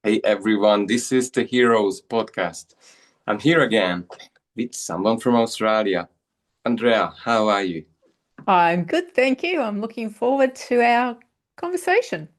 Hey everyone, this is the Heroes podcast. I'm here again with someone from Australia. Andrea, how are you? I'm good, thank you. I'm looking forward to our conversation.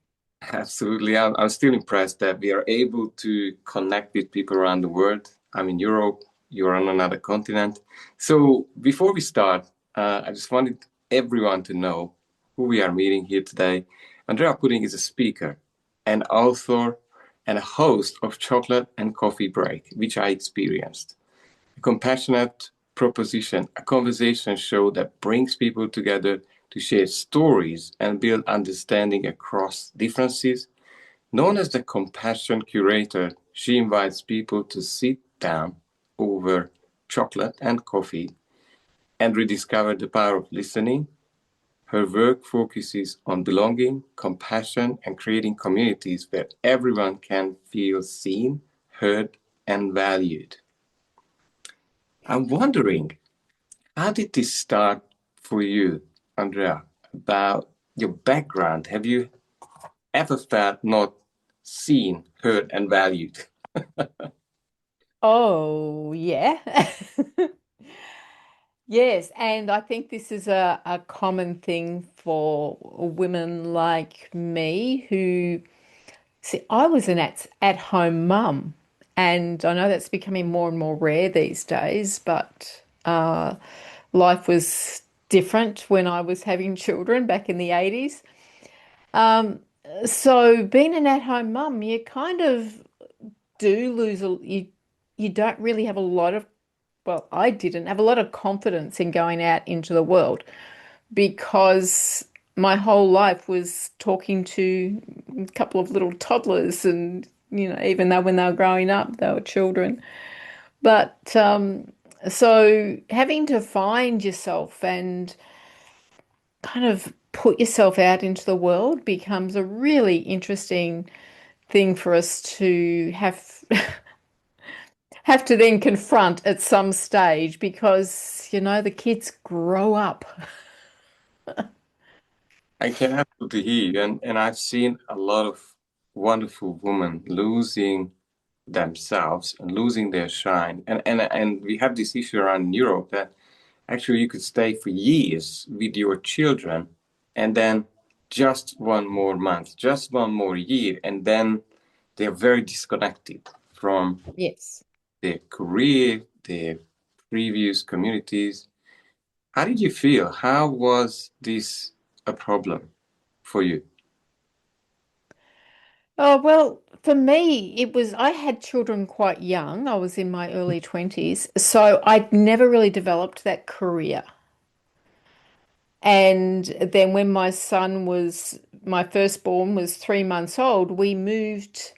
Absolutely. I'm still impressed that we are able to connect with people around the world. I'm in Europe, you're on another continent. So before we start, I just wanted everyone to know who we are meeting here today. Andrea Putting is a speaker, an author, and a host of Chocolate and Coffee Break, which I experienced. A compassionate proposition, a conversation show that brings people together to share stories and build understanding across differences. Known as the compassion curator, she invites people to sit down over chocolate and coffee and rediscover the power of listening. Her work focuses on belonging, compassion, and creating communities where everyone can feel seen, heard, and valued. I'm wondering, how did this start for you, Andrea, about your background? Have you ever felt not seen, heard, and valued? Oh, yeah. Yes, and I think this is a common thing for women like me who see, I was an at-home mum, and I know that's becoming more and more rare these days, but life was different when I was having children back in the 80s. Um, so being an at-home mum, you kind of do lose you don't really have a lot of well, I didn't have a lot of confidence in going out into the world because my whole life was talking to a couple of little toddlers and even though when they were growing up they were children. But so having to find yourself and kind of put yourself out into the world becomes a really interesting thing for us to have to then confront at some stage because, the kids grow up. I can absolutely hear you, and I've seen a lot of wonderful women losing themselves and losing their shine. And we have this issue around Europe that actually you could stay for years with your children and then just one more month, just one more year, and then they're very disconnected from Yes. their career, their previous communities. How did you feel? How was this a problem for you? Oh, well, for me, I had children quite young. I was in my early 20s. So I'd never really developed that career. And then when my firstborn was 3 months old, we moved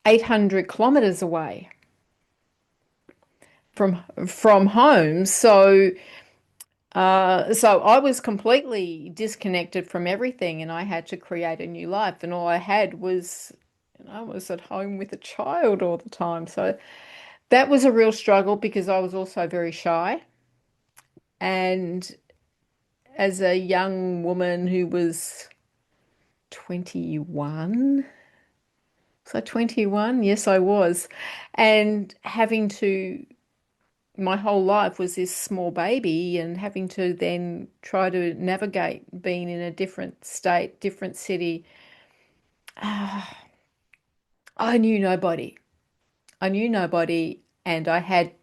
800 kilometers away from home. So I was completely disconnected from everything and I had to create a new life. And all I had was, I was at home with a child all the time. So that was a real struggle because I was also very shy. And as a young woman who was 21, so 21, yes, I was. And my whole life was this small baby and having to then try to navigate being in a different state, different city. I knew nobody. I knew nobody and I had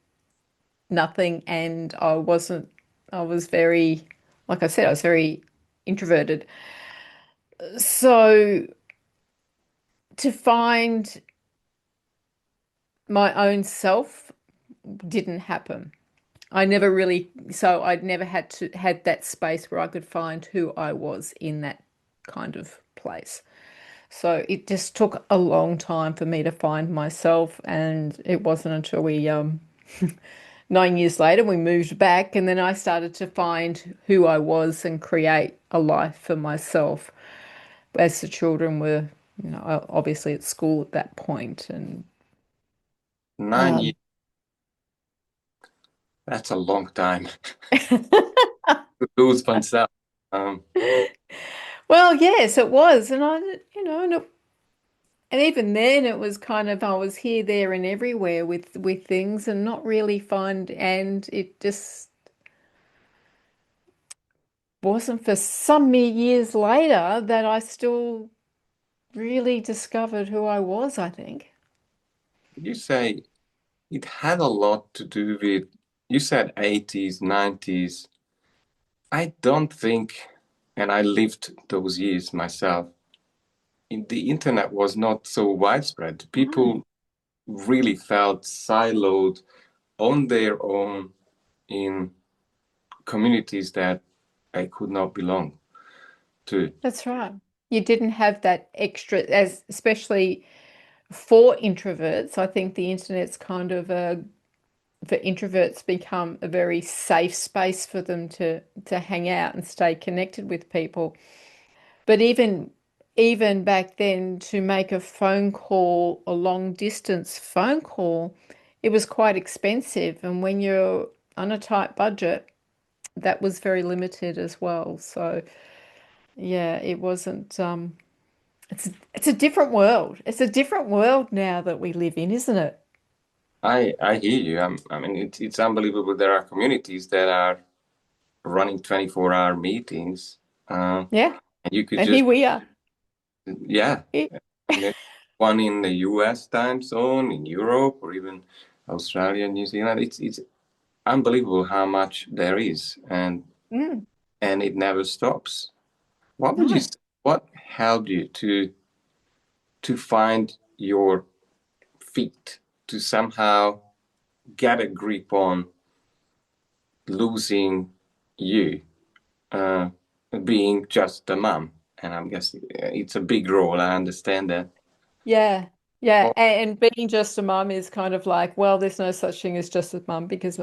nothing and I was very, like I said, I was very introverted. So to find my own self didn't happen. I'd never had that space where I could find who I was in that kind of place. So it just took a long time for me to find myself, and it wasn't until we 9 years later we moved back, and then I started to find who I was and create a life for myself. As the children were, obviously at school at that point, and 9 years, um, that's a long time to lose oneself. Um, well, yes, it was, and I, and And even then it was kind of I was here, there, and everywhere with things and not really find and it just wasn't for some years later that I still really discovered who I was, I think. You say it had a lot to do with, you said 80s, 90s. I don't think, and I lived those years myself, the internet was not so widespread. No, People really felt siloed on their own in communities that I could not belong to. that's right. You didn't have that extra, as especially for introverts. I think the internet's kind of for introverts become a very safe space for them to hang out and stay connected with people. But even back then, to make a phone call, a long distance phone call, it was quite expensive. And when you're on a tight budget, that was very limited as well. So yeah, it wasn't it's a different world. It's a different world now that we live in, isn't it? I hear you. I mean, it's unbelievable. There are communities that are running 24-hour meetings. Yeah. And you could And just, here we are. yeah, Eh, and then one in the US time zone, in Europe, or even Australia, New Zealand. It's unbelievable how much there is, mm, and it never stops. What would you no. say, what helped you to find your feet, to somehow get a grip on losing you, uh, being just a mom? And I'm guessing it's a big role. I understand that. Yeah. Yeah. Oh, And being just a mum is kind of like, well, there's no such thing as just a mum because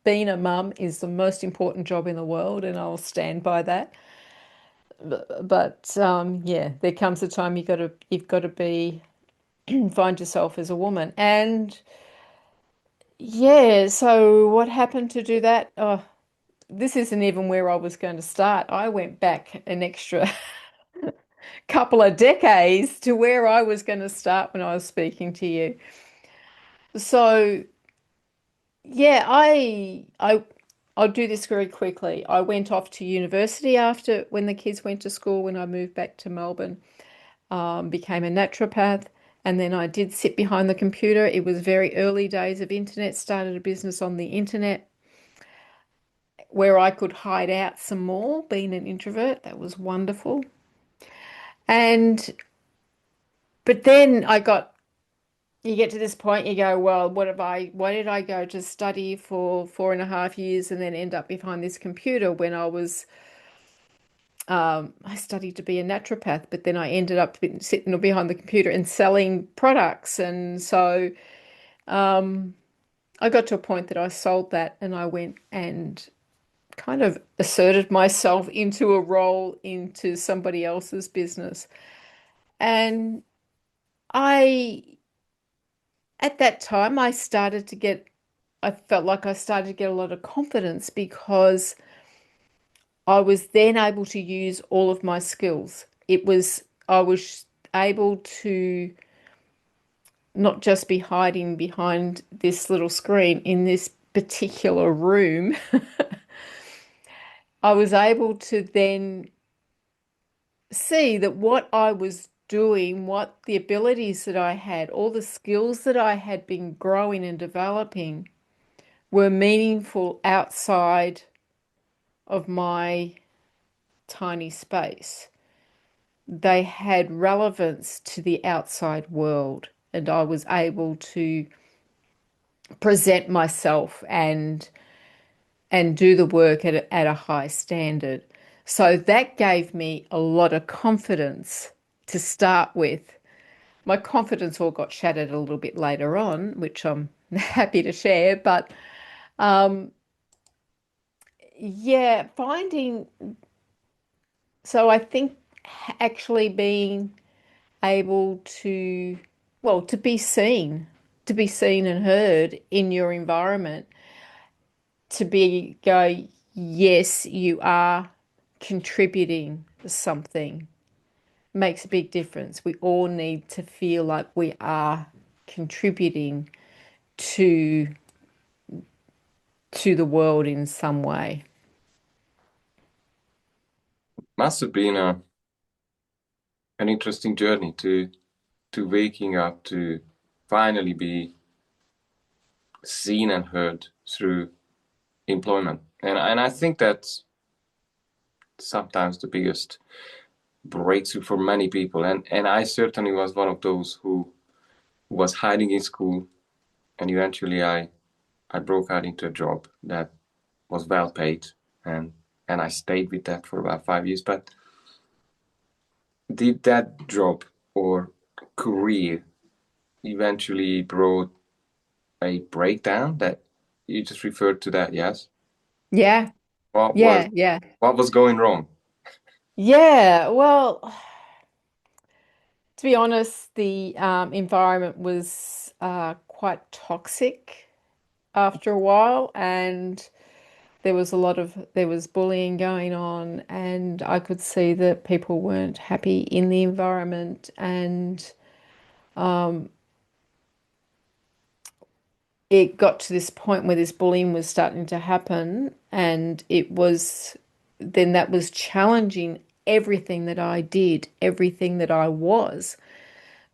being a mum is the most important job in the world, and I'll stand by that. But yeah, there comes a time you've got to be find yourself as a woman. And yeah, so what happened to do that? Oh, this isn't even where I was going to start. I went back an extra couple of decades to where I was going to start when I was speaking to you. So yeah, I'll do this very quickly. I went off to university after when the kids went to school when I moved back to Melbourne, became a naturopath, and then I did sit behind the computer. It was very early days of internet, started a business on the internet where I could hide out some more, being an introvert. That was wonderful. And but then you get to this point, you go, well, why did I go to study for 4.5 years and then end up behind this computer when I studied to be a naturopath, but then I ended up sitting behind the computer and selling products. And so I got to a point that I sold that and I went and kind of asserted myself into a role into somebody else's business. And I, at that time, I felt like I started to get a lot of confidence because I was then able to use all of my skills. I was able to not just be hiding behind this little screen in this particular room. I was able to then see that what I was doing, what the abilities that I had, all the skills that I had been growing and developing were meaningful outside of my tiny space. They had relevance to the outside world, and I was able to present myself and do the work at a high standard. So that gave me a lot of confidence to start with. My confidence all got shattered a little bit later on, which I'm happy to share. But yeah, so I think actually being able to, well, to be seen and heard in your environment, go, yes, you are contributing something. makes a big difference. We all need to feel like we are contributing to the world in some way. Must have been an interesting journey to waking up to finally be seen and heard through employment. And I think that's sometimes the biggest breakthrough for many people. And I certainly was one of those who was hiding in school, and eventually I broke out into a job that was well paid, and I stayed with that for about 5 years. But did that job or career eventually brought a breakdown that you just referred to that? Yes. Yeah, What was yeah, yeah. what was going wrong? Yeah, well, to be honest, the environment was quite toxic after a while, and there was bullying going on, and I could see that people weren't happy in the environment, and it got to this point where this bullying was starting to happen, and then that was challenging everything that I did, everything that I was.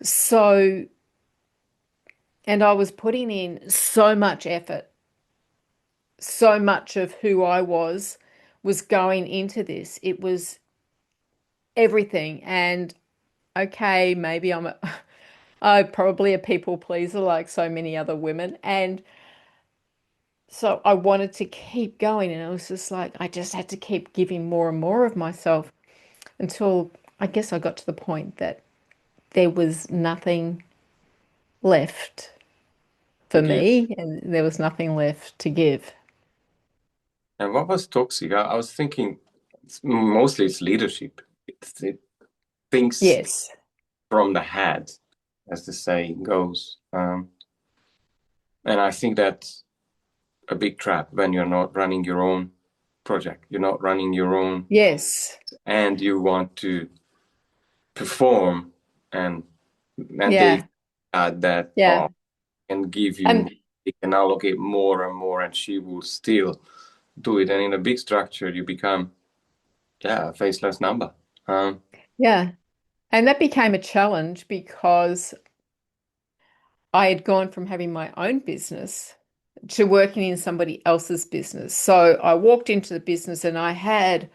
So, and I was putting in so much effort, so much of who I was going into this. It was everything. And okay, maybe I'm probably a people pleaser like so many other women. And so I wanted to keep going. And it was just like, I just had to keep giving more and more of myself until I guess I got to the point that there was nothing left To for give. me and there was nothing left to give. And what was toxic? I was thinking mostly it's leadership. It thinks Yes. from the head, as the saying goes. And I think that's a big trap when you're not running your own project. You're not running your own, Yes. and you want to perform and they Yeah. add that Yeah. off and give you more. And They can allocate more and more, and she will still do it. And in a big structure, you become a faceless number. Um, yeah. And that became a challenge because I had gone from having my own business to working in somebody else's business. So I walked into the business and I had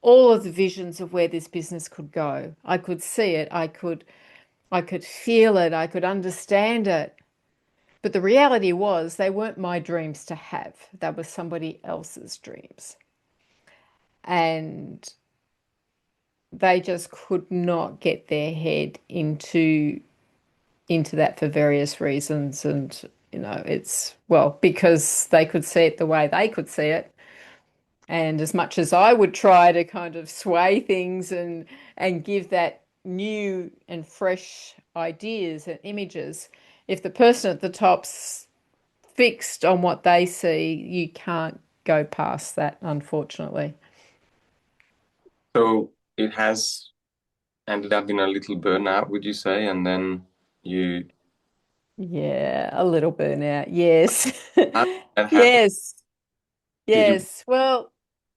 all of the visions of where this business could go. I could see it, I could feel it, I could understand it. But the reality was they weren't my dreams to have. They were somebody else's dreams. And they just could not get their head into that for various reasons. And, it's, well, because they could see it the way they could see it. And as much as I would try to kind of sway things and give that new and fresh ideas and images, if the person at the top's fixed on what they see, you can't go past that, unfortunately. so it has ended up in a little burnout, would you say? And then you, Yeah, a little burnout. Yes. how did that happen? Yes. Did you? Yes. Well,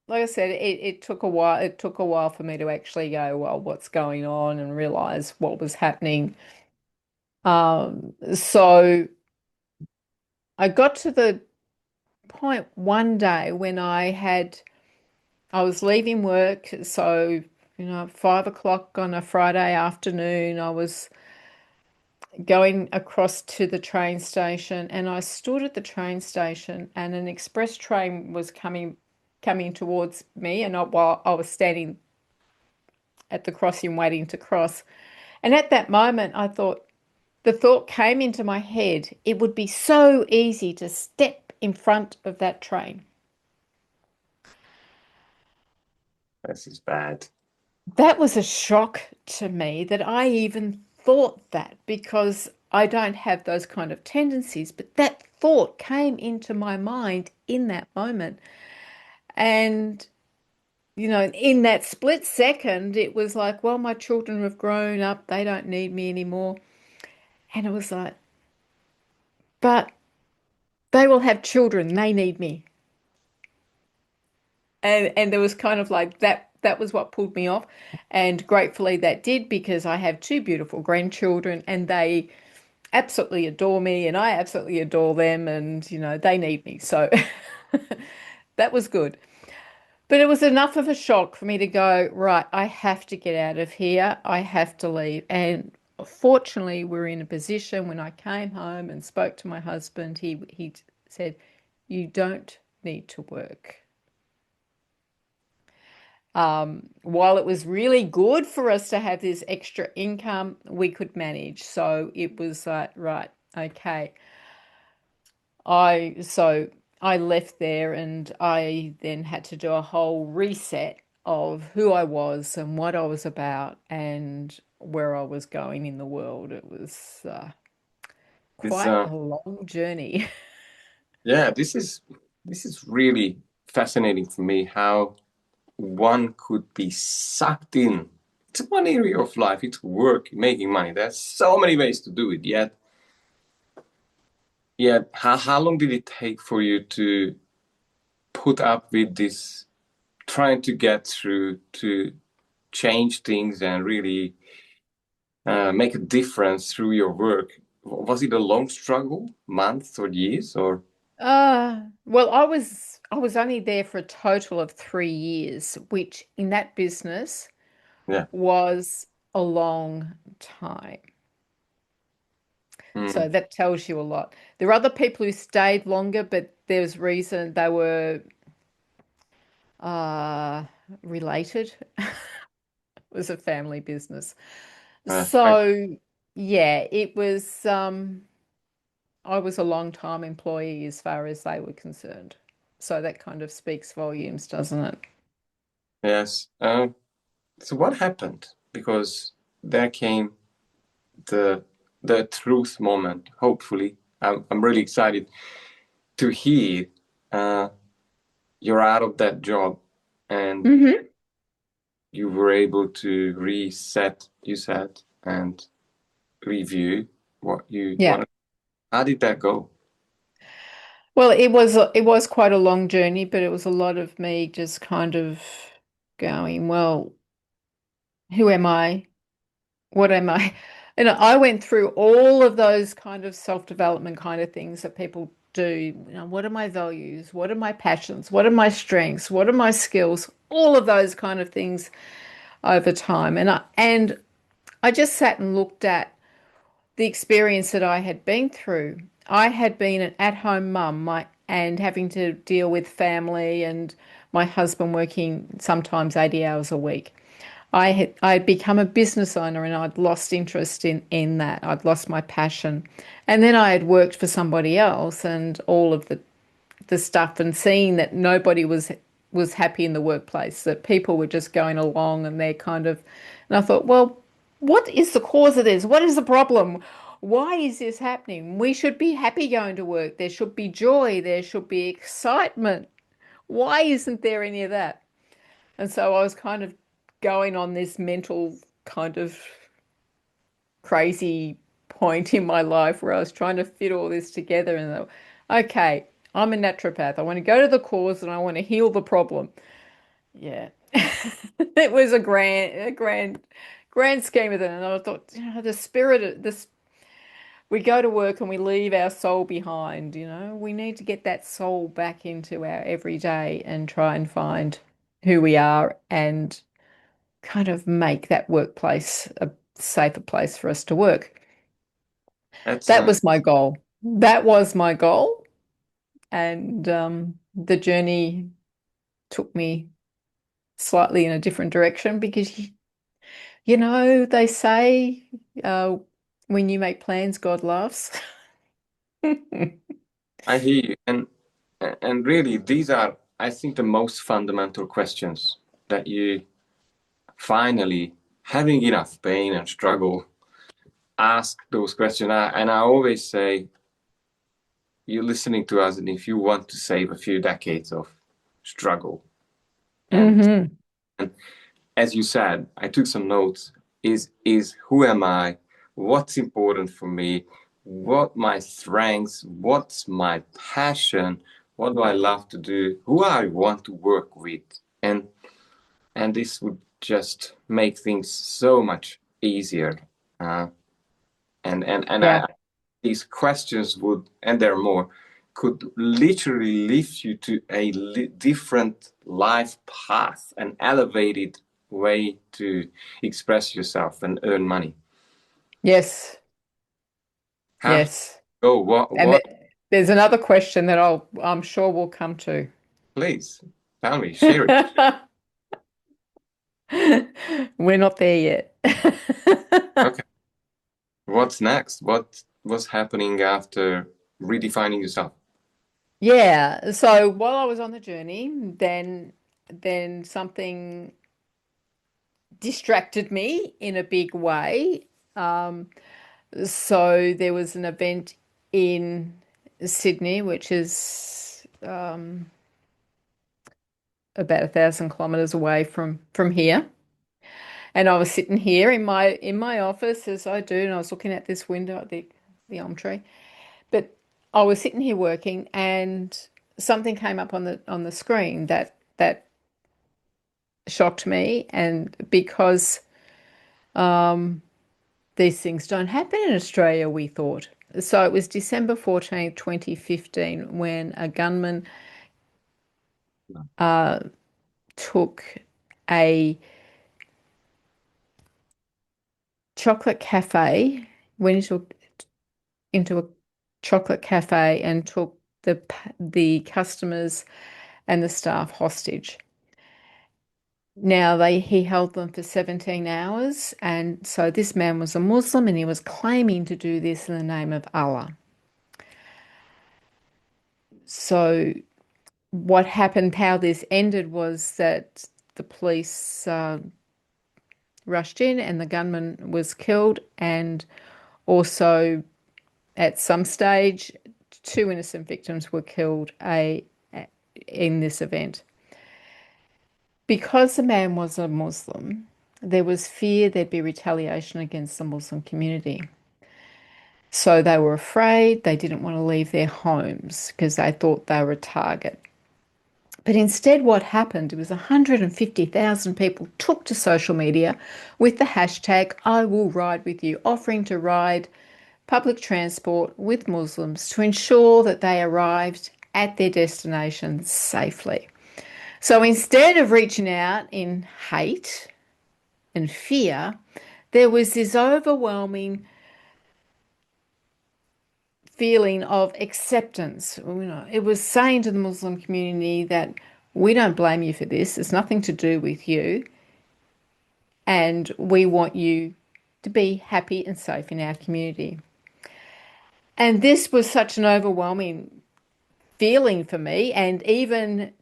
like I said, it took a while. It took a while for me to actually go, well, what's going on and realize what was happening. So I got to the point one day when I was leaving work. So, 5 o'clock on a Friday afternoon, I was going across to the train station and I stood at the train station and an express train was coming towards me and while I was standing at the crossing waiting to cross. And at that moment, the thought came into my head, it would be so easy to step in front of that train. This is bad. That was a shock to me that I even thought that because I don't have those kind of tendencies, but that thought came into my mind in that moment. And in that split second, it was like, well, my children have grown up, they don't need me anymore. And it was like, but they will have children, they need me. And there was kind of like that was what pulled me off. And gratefully that did, because I have two beautiful grandchildren and they absolutely adore me and I absolutely adore them, and they need me. So that was good. But it was enough of a shock for me to go, right, I have to get out of here. I have to leave. And fortunately, we're in a position when I came home and spoke to my husband, he said, you don't need to work. While it was really good for us to have this extra income, we could manage. So it was like, right, okay. I left there and I then had to do a whole reset of who I was and what I was about and where I was going in the world. It was This, quite a long journey. yeah, this is really fascinating for me how one could be sucked in. It's one area of life. It's work, making money. There's so many ways to do it. Yet, how long did it take for you to put up with this, trying to get through to change things and really make a difference through your work? Was it a long struggle, months or years, or Well, I was only there for a total of 3 years, which in that business yeah? was a long time. So Mm, that tells you a lot. There are other people who stayed longer, but there's reason they were uh related. It was a family business. I, So yeah, it was I was a long time employee as far as they were concerned. So that kind of speaks volumes, doesn't it? yes. So what happened? Because there came the the truth moment. Hopefully, I'm really excited to hear uh, you're out of that job and Hmm. you were able to reset, you said, and review what you Yeah. wanted. How did that go? Well, it was quite a long journey, but it was a lot of me just kind of going, well, who am I? What am I? And I went through all of those kind of self-development kind of things that people do. What are my values? What are my passions? What are my strengths? What are my skills? All of those kind of things over time. And I just sat and looked at the experience that I had been through. I had been an at-home mum, and having to deal with family and my husband working sometimes 80 hours a week. I'd become a business owner and I'd lost interest in that. I'd lost my passion. And then I had worked for somebody else and all of the stuff, and seeing that nobody was happy in the workplace, that people were just going along and they're kind of, and I thought, well, what is the cause of this? What is the problem? Why is this happening? We should be happy going to work. There should be joy. There should be excitement. Why isn't there any of that? And so I was kind of going on this mental kind of crazy point in my life where I was trying to fit all this together and okay, I'm a naturopath. I want to go to the cause and I want to heal the problem. Yeah. It was a grand scheme of it. And I thought, the spirit of this, we go to work and we leave our soul behind, we need to get that soul back into our everyday and try and find who we are and kind of make that workplace a safer place for us to work. That's That was my goal. That was my goal. And the journey took me slightly in a different direction because, they say uh, when you make plans, God laughs. I hear you, and really these are, I think, the most fundamental questions that you finally, having enough pain and struggle, ask those questions. And I always say, you're listening to us, and if you want to save a few decades of struggle and Hmm. As you said, I took some notes. Is who am I? What's important for me? What my strengths? What's my passion? What do I love to do? Who I want to work with? And this would just make things so much easier. Uh, and Yeah. these questions would, and there are more, could literally lift you to a different life path, an elevated way to express yourself and earn money. Yes. How did Yes. you go? What? And What? there's another question that I'm sure we'll come to. Please tell me, share it. We're not there yet. Okay. What's next? What was happening after redefining yourself? Yeah. So while I was on the journey, then something distracted me in a big way. Um, so there was an event in Sydney, which is about 1,000 kilometers away from here. And I was sitting here in my office as I do, and I was looking at this window at the elm tree. But I was sitting here working, and something came up on the screen that shocked me, and because these things don't happen in Australia, we thought. So it was December 14th, 2015, when a gunman took a chocolate cafe, went into a chocolate cafe and took the customers and the staff hostage. Now he held them for 17 hours, and so this man was a Muslim and he was claiming to do this in the name of Allah. So what happened, how this ended was that the police rushed in and the gunman was killed, and also at some stage, two innocent victims were killed in this event. Because the man was a Muslim, there was fear there'd be retaliation against the Muslim community. So they were afraid, they didn't want to leave their homes because they thought they were a target. But instead, what happened was 150,000 people took to social media with the hashtag I will ride with you, offering to ride public transport with Muslims to ensure that they arrived at their destination safely. So instead of reaching out in hate and fear, there was this overwhelming feeling of acceptance. It was saying to the Muslim community that we don't blame you for this. It's nothing to do with you. And we want you to be happy and safe in our community. And this was such an overwhelming feeling for me. And even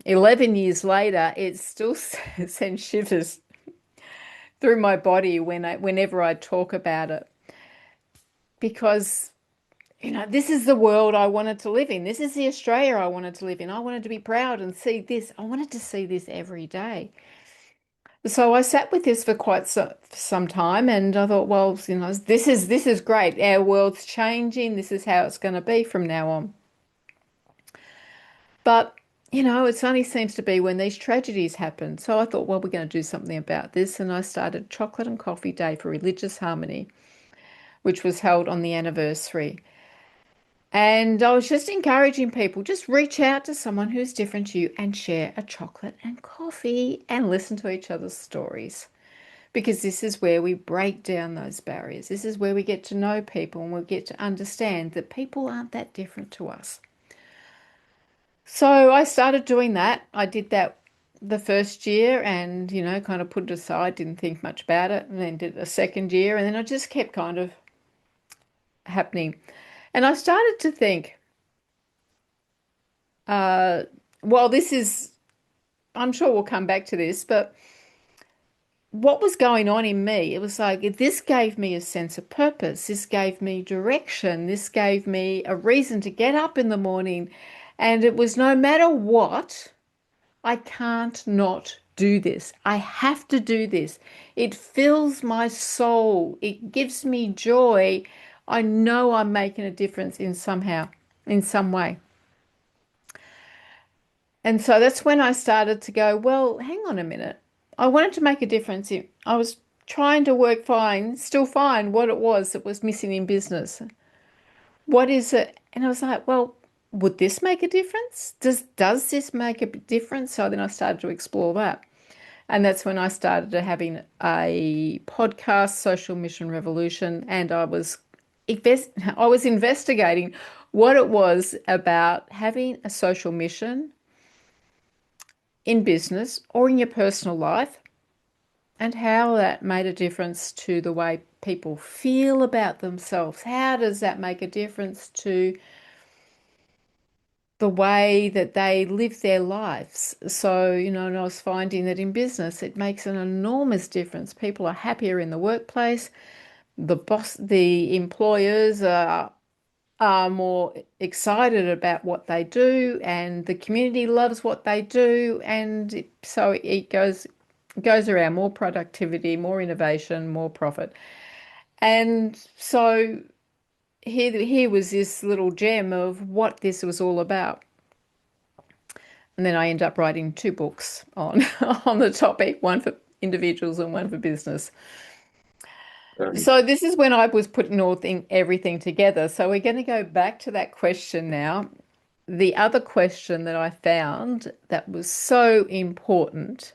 11 years later, it still sends shivers through my body whenever I talk about it. Because, this is the world I wanted to live in. This is the Australia I wanted to live in. I wanted to be proud and see this. I wanted to see this every day. So I sat with this for quite some time, and I thought, well, this is great. Our world's changing. This is how it's going to be from now on. But it only seems to be when these tragedies happen. So I thought, well, we're going to do something about this, and I started Chocolate and Coffee Day for Religious Harmony, which was held on the anniversary. And I was just encouraging people, just reach out to someone who's different to you and share a chocolate and coffee and listen to each other's stories. Because this is where we break down those barriers. This is where we get to know people and we get to understand that people aren't that different to us. So I started doing that. I did that the first year and, kind of put it aside, didn't think much about it, and then did it a second year, and then I just kept kind of happening. And I started to think, uh, well, I'm sure we'll come back to this, but what was going on in me? It was like this gave me a sense of purpose. This gave me direction. This gave me a reason to get up in the morning. And it was no matter what, I can't not do this. I have to do this. It fills my soul. It gives me joy. I know I'm making a difference in some way. And so that's when I started to go, well, hang on a minute. I wanted to make a difference. I was trying to work fine, still find what it was that was missing in business. What is it? And I was like, well, would this make a difference? Does this make a difference? So then I started to explore that. And that's when I started having a podcast, Social Mission Revolution, and I was investigating what it was about having a social mission in business or in your personal life and how that made a difference to the way people feel about themselves. How does that make a difference to the way that they live their lives? So, and I was finding that in business, it makes an enormous difference. People are happier in the workplace. The employers are more excited about what they do, and the community loves what they do, and so it goes around more productivity, more innovation, more profit. And so here was this little gem of what this was all about. And then I end up writing two books on on the topic, one for individuals and one for business. Very. So this is when I was putting everything together. So we're going to go back to that question now. The other question that I found that was so important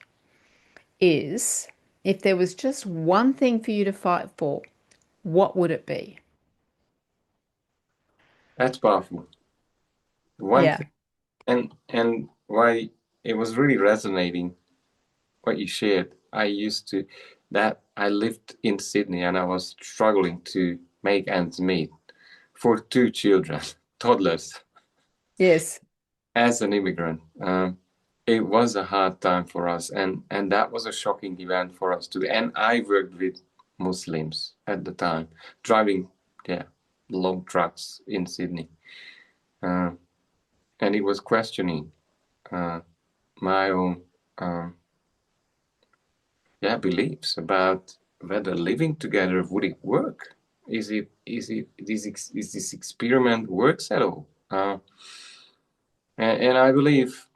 is if there was just one thing for you to fight for, what would it be? That's powerful. One Yeah. thing, and why it was really resonating what you shared. I used to that I lived in Sydney and I was struggling to make ends meet for two children, toddlers, Yes. as an immigrant. It was a hard time for us, and that was a shocking event for us too. And I worked with Muslims at the time, driving, yeah, long trucks in Sydney, uh, and it was questioning uh, my own, um, yeah, beliefs about whether living together would it work. Is this experiment works at all? And I believe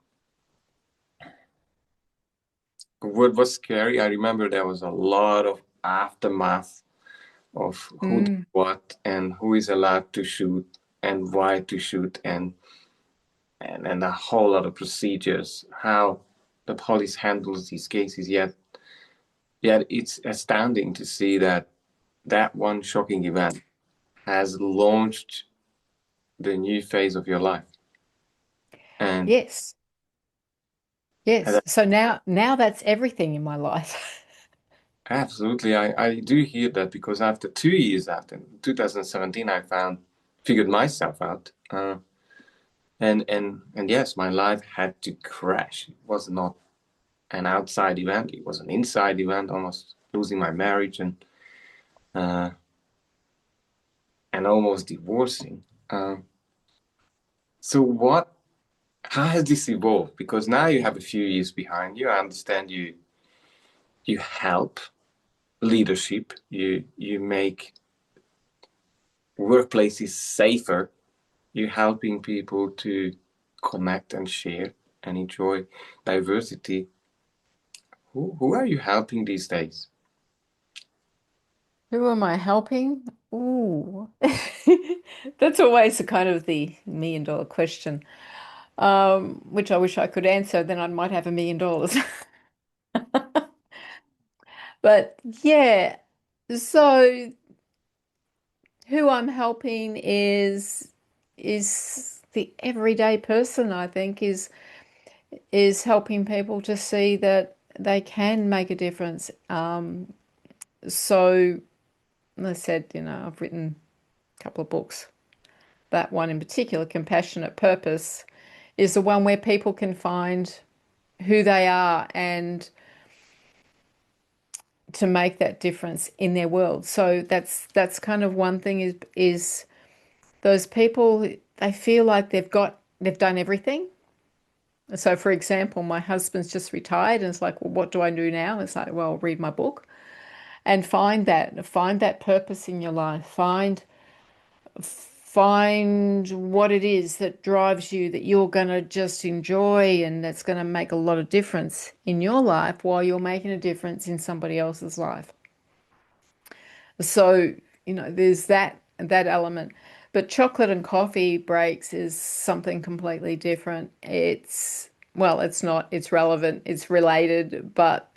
what was scary, I remember there was a lot of aftermath of who did Mm. what and who is allowed to shoot and why to shoot and a whole lot of procedures, how the police handles these cases. Yet it's astounding to see that that one shocking event has launched the new phase of your life. And Yes. Yes. So now that's everything in my life. absolutely, I do hear that because after 2 years after 2017, figured myself out. And yes, my life had to crash. It was not an outside event; it was an inside event. Almost losing my marriage uh, and almost divorcing. So what? How has this evolved? Because now you have a few years behind you. I understand you help leadership. You make workplaces safer. You're helping people to connect and share and enjoy diversity. Who are you helping these days? Who am I helping? Ooh. That's always the $1 million question, which I wish I could answer. Then I might have $1 million. But yeah, so who I'm helping is the everyday person, I think, is helping people to see that they can make a difference. So I said, I've written a couple of books. That one in particular, Compassionate Purpose, is the one where people can find who they are and to make that difference in their world. So that's kind of one thing is those people, they feel like they've done everything So, for example, my husband's just retired and it's like, well, what do I do now? It's like, well, read my book and find that purpose in your life. Find what it is that drives you that you're going to just enjoy and that's going to make a lot of difference in your life while you're making a difference in somebody else's life. So, there's that element. But chocolate and coffee breaks is something completely different. It's not, it's relevant, it's related, but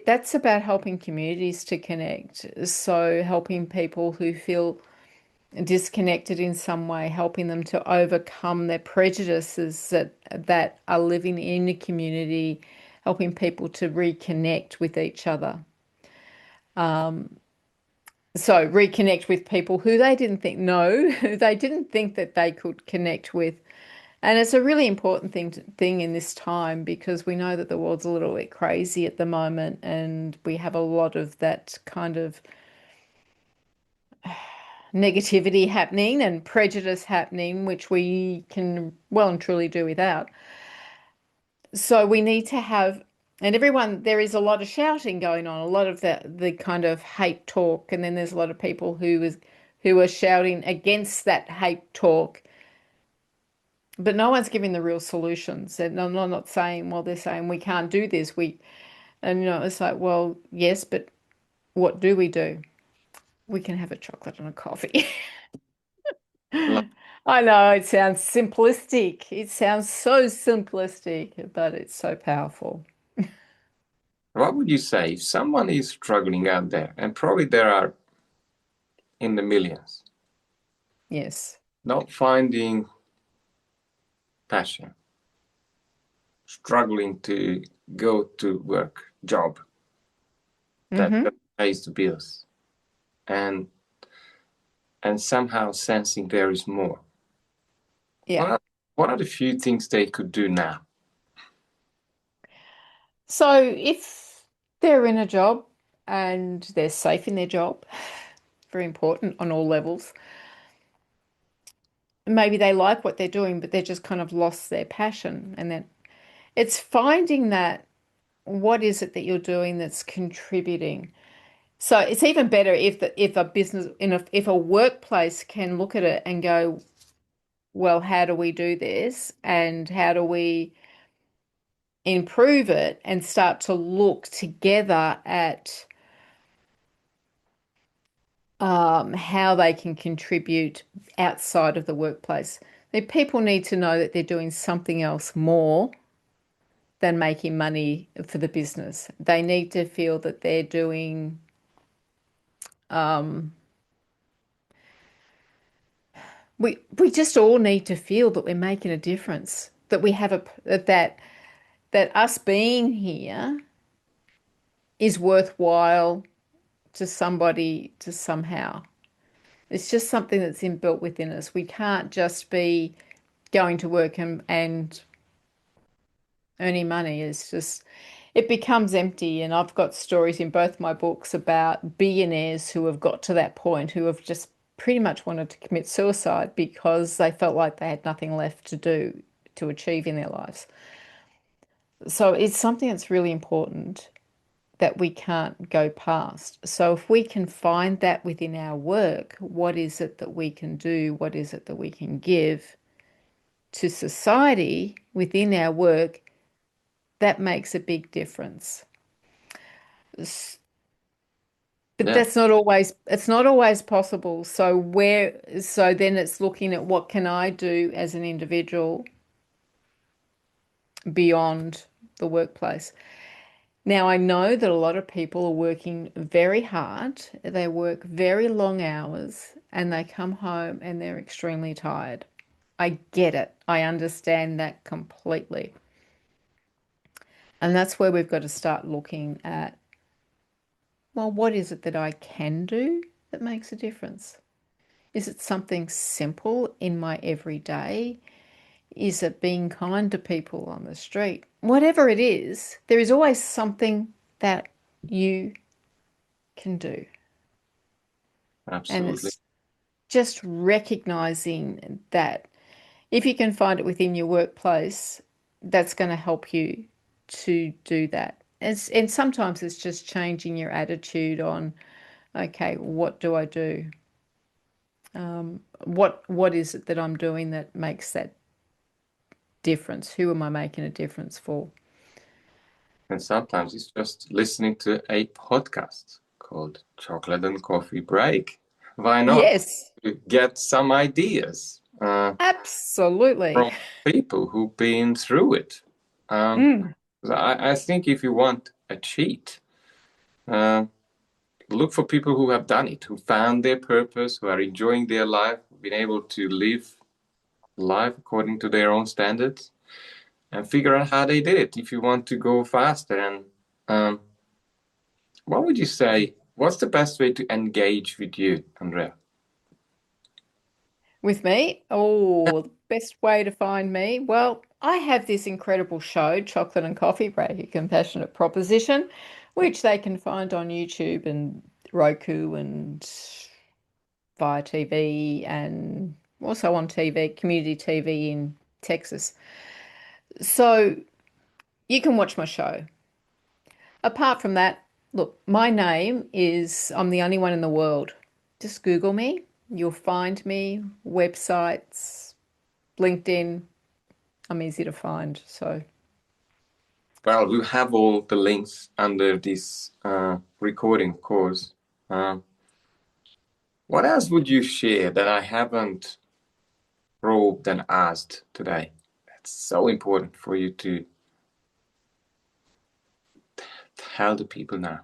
that's about helping communities to connect. So helping people who feel disconnected in some way, helping them to overcome their prejudices that are living in a community, helping people to reconnect with each other. So reconnect with people who they didn't think, no, they didn't think that they could connect with. And it's a really important thing in this time because we know that the world's a little bit crazy at the moment and we have a lot of that kind of negativity happening and prejudice happening, which we can well and truly do without. So we need to have, and everyone, there is a lot of shouting going on, a lot of the kind of hate talk, and then there's a lot of people who are shouting against that hate talk, but no one's giving the real solutions. And I'm not saying, well, they're saying we can't do this. And it's like, well, yes, but what do we do? We can have a chocolate and a coffee. Like, I know it sounds simplistic. It sounds so simplistic, but it's so powerful. what would you say if someone is struggling out there, and probably there are in the millions, Yes. not finding passion, struggling to go to work, job that Mm-hmm. pays the bills, and somehow sensing there is more. What Yeah. are, what are the few things they could do now? So if they're in a job and they're safe in their job, very important on all levels, maybe they like what they're doing, but they just kind of lost their passion. And then it's finding that what is it that you're doing that's contributing. So it's even better if a business if a workplace can look at it and go, well, how do we do this? And how do we improve it and start to look together at how they can contribute outside of the workplace. People need to know that they're doing something else more than making money for the business. They need to feel that they're doing, um, we just all need to feel that we're making a difference, that we have that us being here is worthwhile to somebody to somehow. It's just something that's inbuilt within us. We can't just be going to work and earning money. It's just, it becomes empty. And I've got stories in both my books about billionaires who have got to that point, who have just pretty much wanted to commit suicide because they felt like they had nothing left to do to achieve in their lives. So it's something that's really important that we can't go past. So if we can find that within our work, what is it that we can do? What is it that we can give to society within our work? That makes a big difference. But Yeah, it's not always possible. So then it's looking at what can I do as an individual beyond the workplace. Now, I know that a lot of people are working very hard. They work very long hours and they come home and they're extremely tired. I get it. I understand that completely. And that's where we've got to start looking at, well, what is it that I can do that makes a difference? Is it something simple in my everyday? Is it being kind to people on the street? Whatever it is, there is always something that you can do. And absolutely. it's just recognizing that if you can find it within your workplace, that's going to help you to do that. And sometimes it's just changing your attitude on, okay, what do I do? What is it that I'm doing that makes that difference? Who am I making a difference for? And sometimes it's just listening to a podcast called Chocolate and Coffee Break. Why not? Yes, To get some ideas absolutely. from people who've been through it. Um, Mm. I think if you want a cheat, uh, look for people who have done it, who found their purpose, who are enjoying their life, been able to live life according to their own standards, and figure out how they did it. If you want to go faster, and um, what would you say? What's the best way to engage with you, Andrea? With me, oh, the best way to find me. Well, I have this incredible show, Chocolate and Coffee Break, a compassionate proposition, which they can find on YouTube and Roku and via TV and also on TV, community TV in Texas. So you can watch my show. Apart from that, look, my name is, I'm the only one in the world. Just Google me. You'll find me, websites, LinkedIn. I'm easy to find. So, Well, we have all the links under this recording, of course. Uh, what else would you share that I haven't probed and asked today? That's so important for you to tell the people now.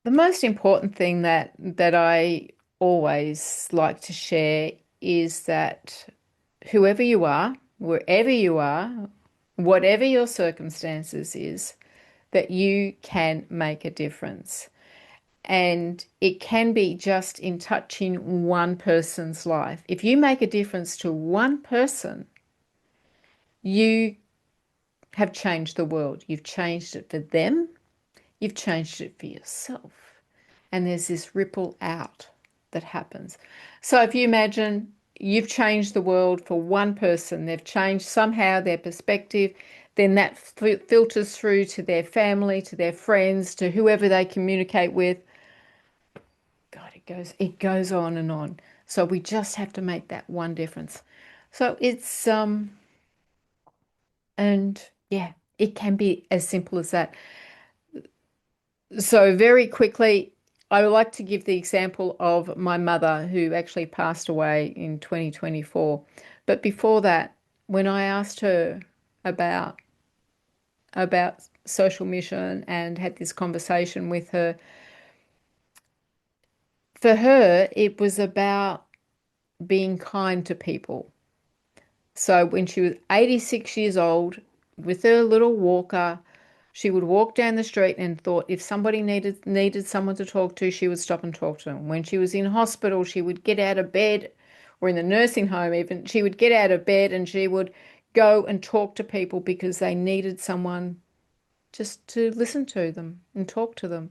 the most important thing that I always like to share is that whoever you are, wherever you are, whatever your circumstances is, that you can make a difference. And it can be just in touching one person's life. If you make a difference to one person, you have changed the world. You've changed it for them, you've changed it for yourself. And there's this ripple out that happens. So if you imagine you've changed the world for one person, they've changed somehow their perspective, then that filters through to their family, to their friends, to whoever they communicate with. God, it goes on and on. So we just have to make that one difference. So it's and yeah, it can be as simple as that. So very quickly, I would like to give the example of my mother who actually passed away in 2024. But before that, when I asked her about social mission and had this conversation with her, for her, it was about being kind to people. So when she was 86 years old, with her little walker, she would walk down the street and thought if somebody needed someone to talk to, she would stop and talk to them. When she was in hospital, she would get out of bed, or in the nursing home even, she would get out of bed and she would go and talk to people because they needed someone just to listen to them and talk to them.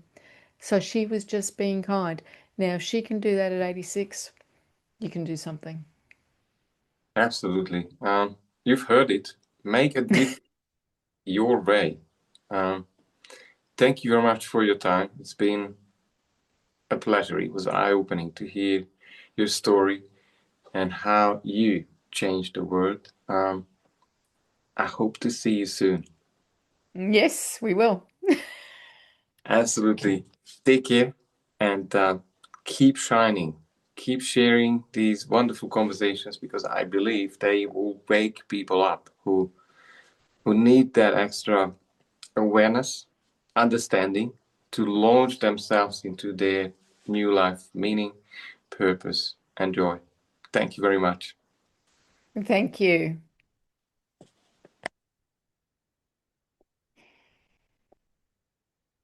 So she was just being kind. Now, if she can do that at 86, you can do something. Absolutely. You've heard it. Make a difference your way. Um, thank you very much for your time. It's been a pleasure. It was eye-opening to hear your story and how you changed the world. I hope to see you soon. Yes, we will. Absolutely. Take care and keep shining. Keep sharing these wonderful conversations because I believe they will wake people up who need that extra awareness, understanding to launch themselves into their new life, meaning, purpose, and joy. Thank you very much. Thank you.